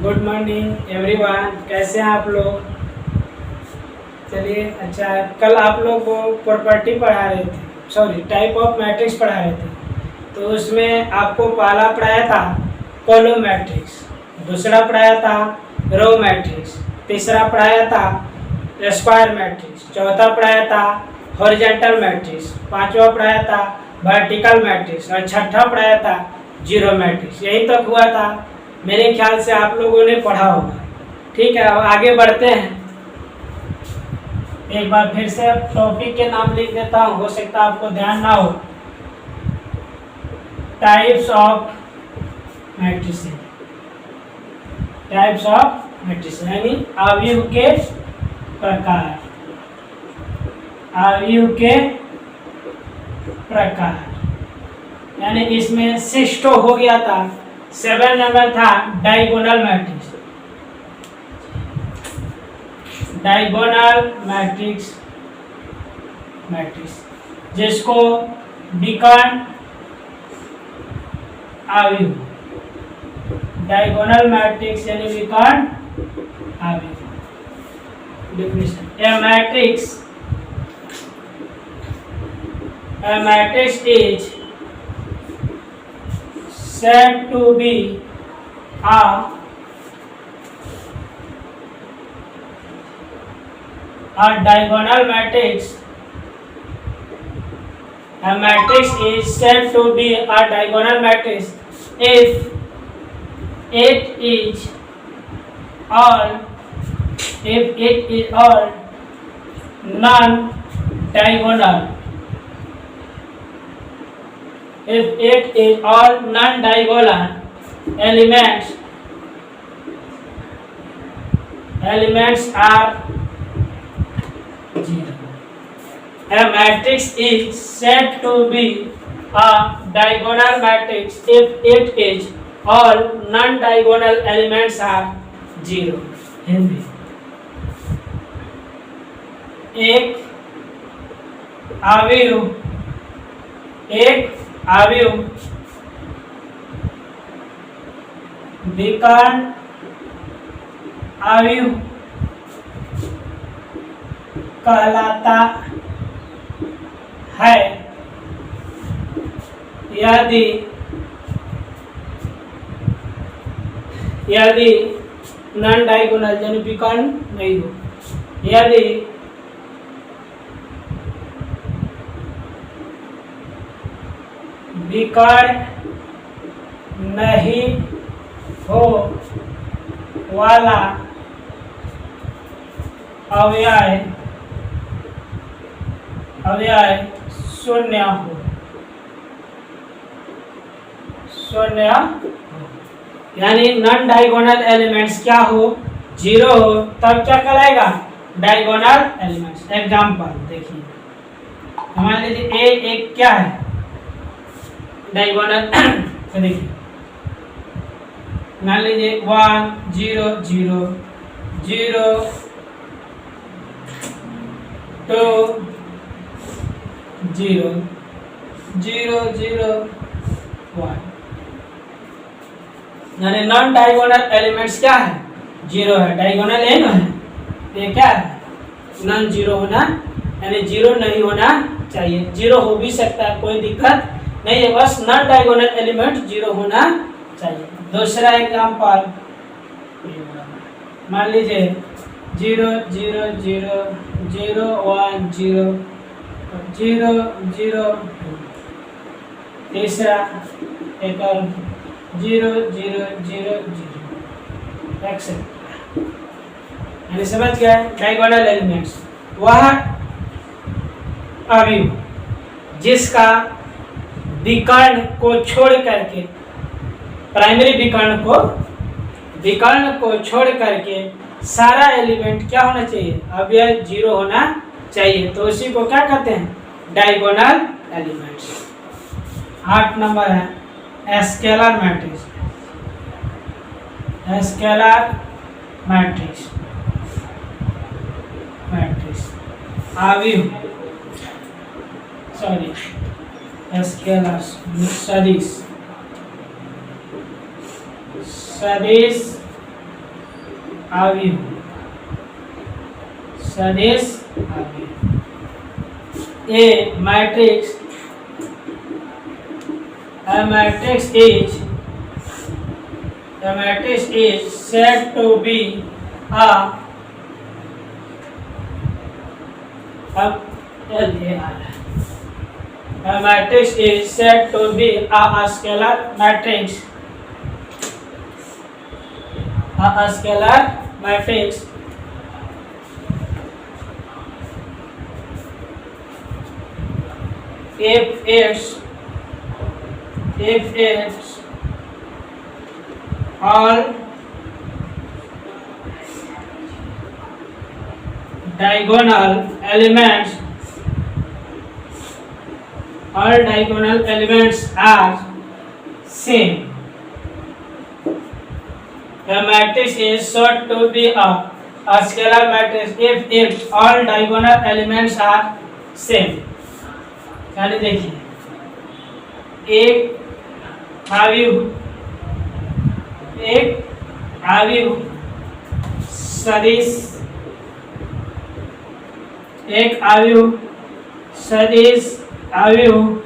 Good morning everyone, कैसे हैं आप लोग। चलिए अच्छा है। कल आप लोग को प्रॉपर्टी पढ़ा रहे थे, सॉरी टाइप ऑफ मैट्रिक्स पढ़ा रहे थे। तो उसमें आपको पहला पढ़ाया था कॉलम मैट्रिक्स, दूसरा पढ़ाया था रो मैट्रिक्स, तीसरा पढ़ाया था स्क्वायर मैट्रिक्स, चौथा पढ़ाया था हॉरिजॉन्टल मैट्रिक्स, पांचवा पढ़ाया था वर्टिकल मैट्रिक्स और छठा पढ़ाया था जीरो मैट्रिक्स। यही तक हुआ था, मेरे ख्याल से आप लोगों ने पढ़ा होगा। ठीक है, अब आगे बढ़ते हैं। एक बार फिर से टॉपिक के नाम लिख देता हूँ, हो सकता है आपको ध्यान ना हो। Types of matrix, types of matrix यानी अवयव के प्रकार, अवयव के प्रकार। यानी इसमें 6 हो गया था। 7 नंबर था डायगोनल मैट्रिक्स, डायगोनल मैट्रिक्स, जिसको विकर्ण अवयव, डायगोनल मैट्रिक्स यानी विकर्ण अवयव। Definition, a matrix is said to be a diagonal matrix. A matrix is said to be a diagonal matrix if it is all non-diagonal. If it is all non-diagonal elements are zero. A matrix is said to be a diagonal matrix if it is all non-diagonal elements are zero. Hindi, एक अवयव विकर्ण अवयव कहलाता है यदि non diagonal यानी विकर्ण नहीं हो, यदि विकर्ण नहीं हो वाला अवयव शून्य हो, यानी नॉन डायगोनल एलिमेंट्स क्या हो, जीरो हो, तब क्या कहलाएगा, डायगोनल एलिमेंट्स। एग्जांपल देखिए, मान लीजिए एक क्या है डायगोनल, तो देखिए मान लीजिए 1 0 0 0 2 0 0 0 1, यानी नॉन डायगोनल एलिमेंट्स क्या है, जीरो है। डायगोनल है ना, ये क्या है, नॉन जीरो होना, यानी जीरो नहीं होना चाहिए। जीरो हो भी सकता है, कोई दिक्कत नहीं है, बस नॉन डायगोनल एलिमेंट जीरो होना चाहिए। दूसरा एग्जांपल, मान लीजिए 0 0 0 0 1 0 0 0 2, तीसरा एक 0 0 0 0 एक्सेट्रा। यानी समझ गए, डायगोनल एलिमेंट्स वह अवयव जिसका विकर्ण को छोड़ करके, प्राइमरी विकर्ण को छोड़ करके सारा एलिमेंट क्या होना चाहिए, अवयव जीरो होना चाहिए, तो उसी को क्या कहते हैं, डायगोनल एलिमेंट्स। 8 नंबर है स्केलर मैट्रिक्स, स्केलर मैट्रिक्स, अवयव सॉरी स्केलर्स, सदिश अवयव, सदिश अवयव। A matrix is said to be a matrix is said to be a scalar matrix. A scalar matrix if its all diagonal elements are same. The matrix is said to be a scalar matrix if its all diagonal elements are same. यानी देखिए, एक अवयव सदिश अवयव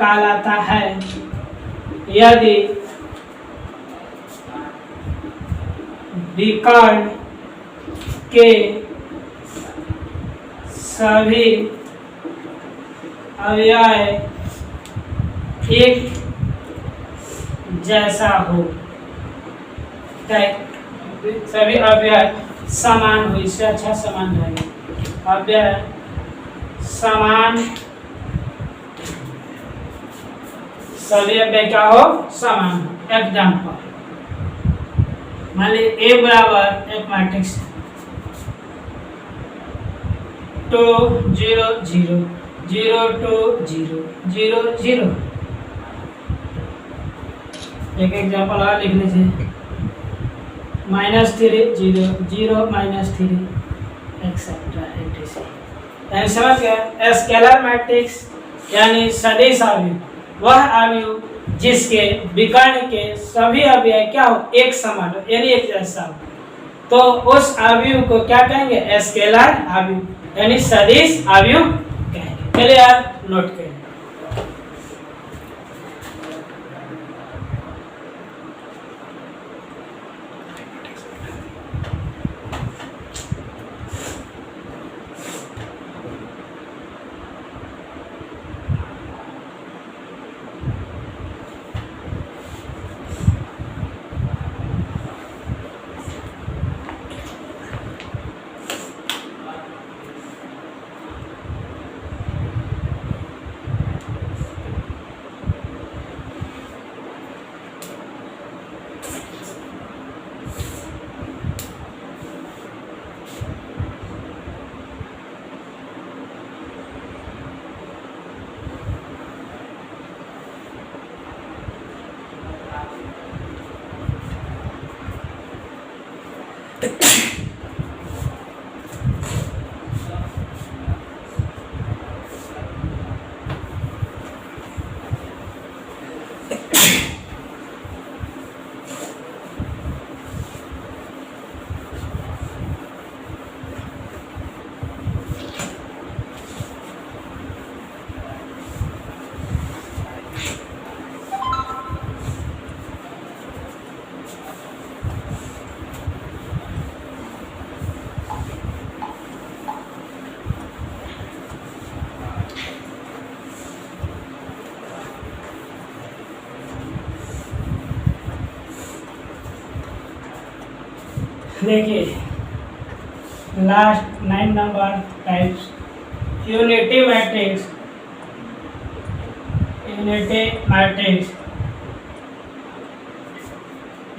कहलाता है यदि विकर्ण के सभी अवयव एक जैसा हो, सभी अवयव समान हो, इससे अच्छा समान रहेगा, अवयव समान, सभी अवयव क्या हो, समान। एग्जाम्पल, मान लीजिए A बराबर एक मैट्रिक्स 2 0 0 0 2 0 0 0। एक एग्जाम्पल और लिख लीजिए, -3 0 0 -3 एक्सेट्रा etc। यानी समझ गया, स्केलर मैट्रिक्स यानी सदिश अवयव वह अवयव जिसके विकर्ण के सभी अवयव क्या हो, एक समान हो, यानी एक जैसा हो, तो उस अवयव को क्या कहेंगे, स्केलर अवयव यानी सदिश अवयव कहेंगे। चलिए आप नोट करें। देखिए last 9 number types, unity matrix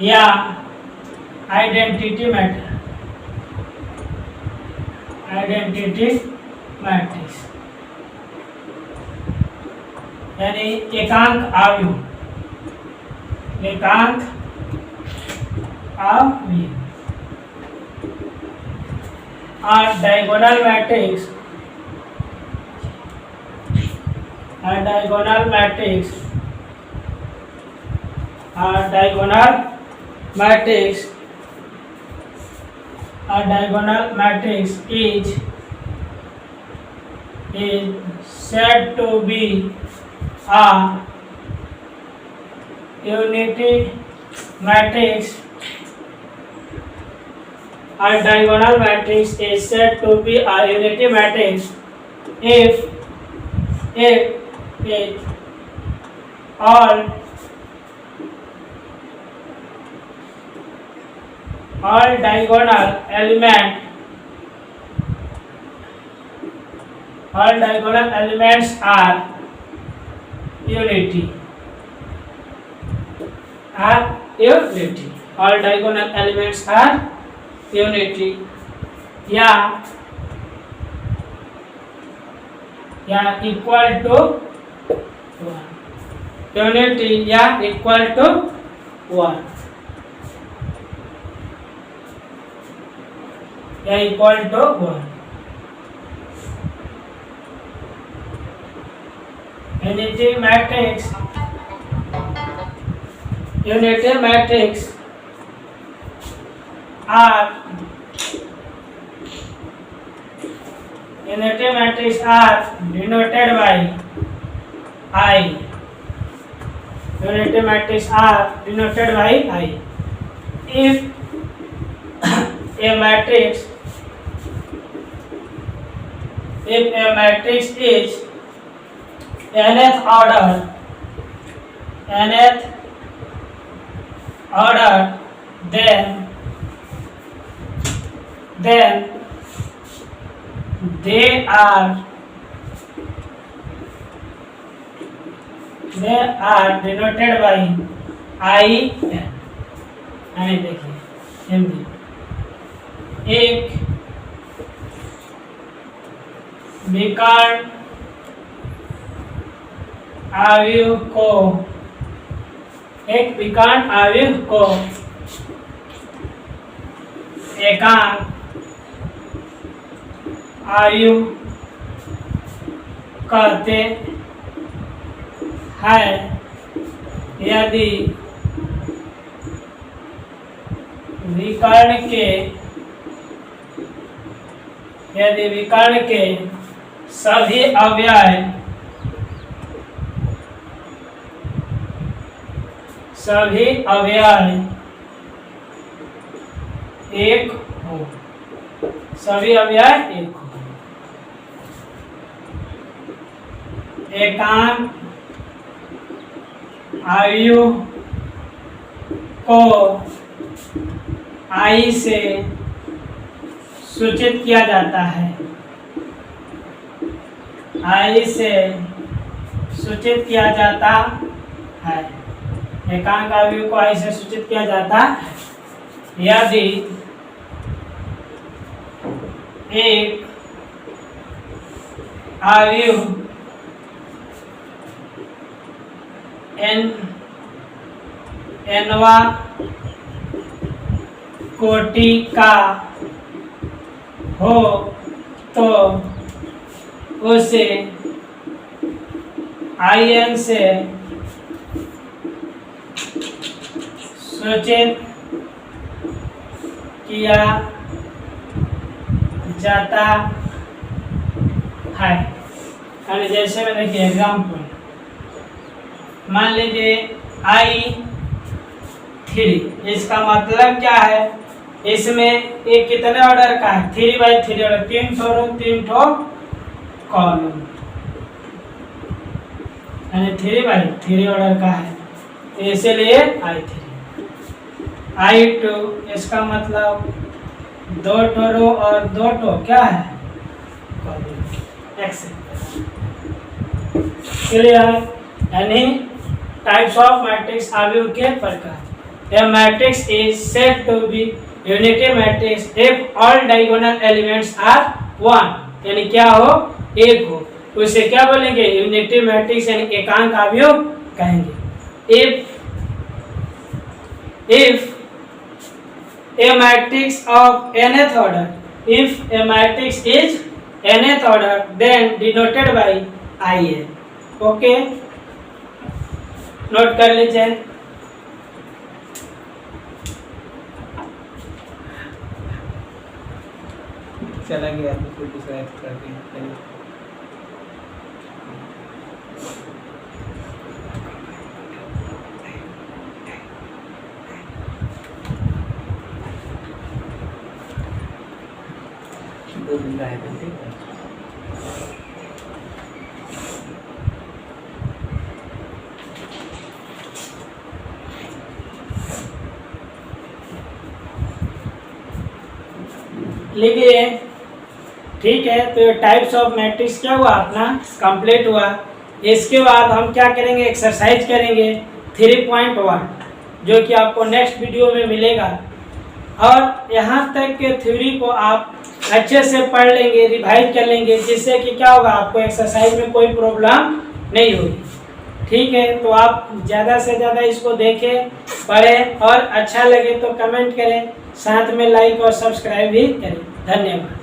या आइडेंटिटी मैट्रिक्स यानी एकांक अवयव और diagonal matrix A diagonal matrix is said to be a unity matrix. A diagonal matrix is said to be a unity matrix if it all diagonal elements are unity. All diagonal elements are unity या equal to 1. Unity या equal to 1 या equal to 1. Unity matrix are denoted by I. Unity matrix are denoted by I. If a matrix is nth order, then they are denoted by I n. देखिए हिंदी एक विकर्ण आव्यूह को एकांक आयु कहते हैं यदि विकर्ण के सभी अवयव एक हो. एकांक आयु को I से सूचित किया जाता है. एकांक आयु को I से सूचित किया जाता है यदि एक आयु nवा कोटि का हो तो उसे In से सूचित किया जाता है. और जैसे में देखिए एग्जाम्पल मान लीजिए I3, इसका मतलब क्या है, इसमें एक कितने ऑर्डर का है 3x3 ऑर्डर, 3 ठो कॉलम यानी 3x3 ऑर्डर का है, इसलिए I3. I2 इसका मतलब 2 ठो रो और 2 ठो क्या है कॉलम. क्लियर. यानी टाइप्स ऑफ मैट्रिक्स आव्यूह के प्रकार. A matrix is said to be unity matrix if all diagonal elements are 1. यानी क्या हो, एक हो, उसे क्या बोलेंगे, यूनिटी मैट्रिक्स यानी एकांक आव्यूह कहेंगे. If a matrix of nth order, if a matrix is nth order, then denoted by In. Okay, note कर लीजिए. चला गया तो फिर दूसरा एक्स कर देंगे। दो दिन का है तो ठीक है। लिखिए। ठीक है, तो ये टाइप्स ऑफ मैट्रिक्स क्या हुआ अपना कंप्लीट हुआ। इसके बाद हम क्या करेंगे, एक्सरसाइज करेंगे 3.1 जो कि आपको नेक्स्ट वीडियो में मिलेगा। और यहाँ तक के थ्योरी को आप अच्छे से पढ़ लेंगे, रिवाइज कर लेंगे, जिससे कि क्या होगा आपको एक्सरसाइज में कोई प्रॉब्लम नहीं होगी। ठीक है, तो आप ज़्यादा से ज़्यादा इसको देखें, पढ़ें और अच्छा लगे तो कमेंट करें, साथ में लाइक और सब्सक्राइब भी करें। धन्यवाद।